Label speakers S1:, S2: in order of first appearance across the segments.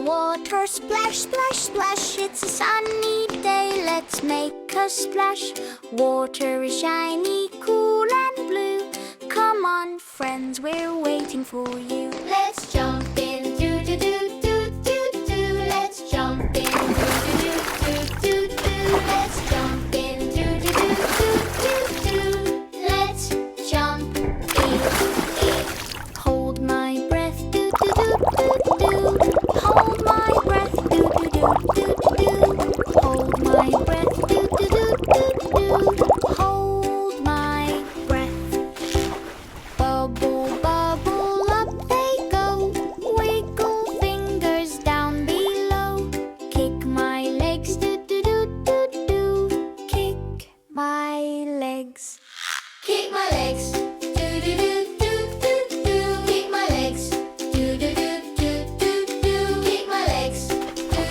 S1: water. Splash, splash, splash. It's a sunny day. Let's make a splash. Water is shiny, cool and blue. Come on, friends, we're waiting for you. Let's jump in, do do do do do do. Let's jump in, do do do do do do. Let's jump in, do do do do do do. Let's jump in. Hold my breath, do do do do do. Hold my breath, do do do do do. Hold my breath, do do do do do. Hold my breath. Bubble, bubble, up they go. Wiggle fingers down below. Kick my legs, do do do do do. Kick my legs. Kick my legs, do do do do do do. Kick my legs, do do do do do do. Kick my legs, do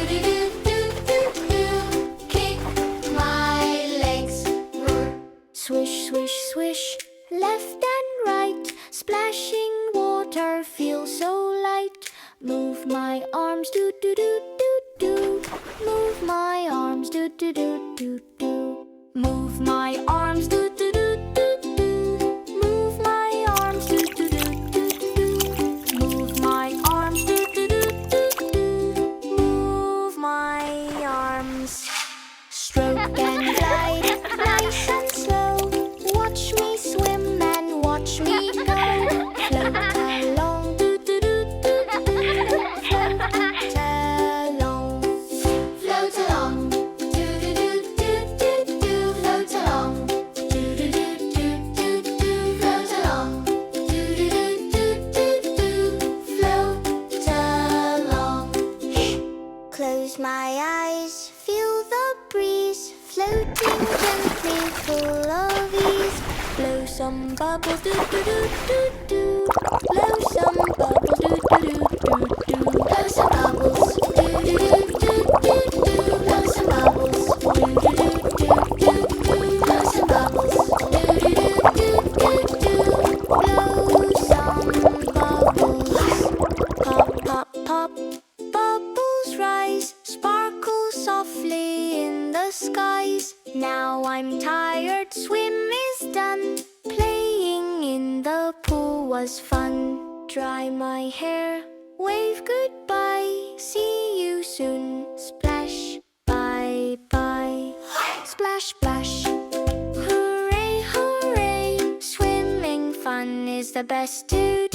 S1: do do do do do. Kick my legs. Swish, swish, swish, left and right. Splashing water feels so light. Move my arms, do do do do do. Move my arms, do do do do do. Move my arms, do do do do do. Move my arms, do do do do do. Move my arms, do do do do do. Move my arms. Stroke and glide, nice and slow. Watch me swim and watch me go. Float along, do do do do do. Float along. Float along, do do do do do do. Float along, do do do do do do. Float along, do do do do do do. Float along. Close my eyes, feel the breeze, floating gently, full of ease. Blow some bubbles, do do do do do. Blow some bubbles, do do do do do. Blow some bubbles, do do do do do do. Blow some bubbles, do do do do do do. Blow some bubbles, do do do do do do. Blow some bubbles. Pop, pop, pop. Bubbles rise, sparkle softly in the skies. Now I'm tired, swim is done. Playing in the pool was fun. Dry my hair, wave goodbye. See you soon, splash, bye bye. Splash, splash, hooray, hooray. Swimming fun is the best to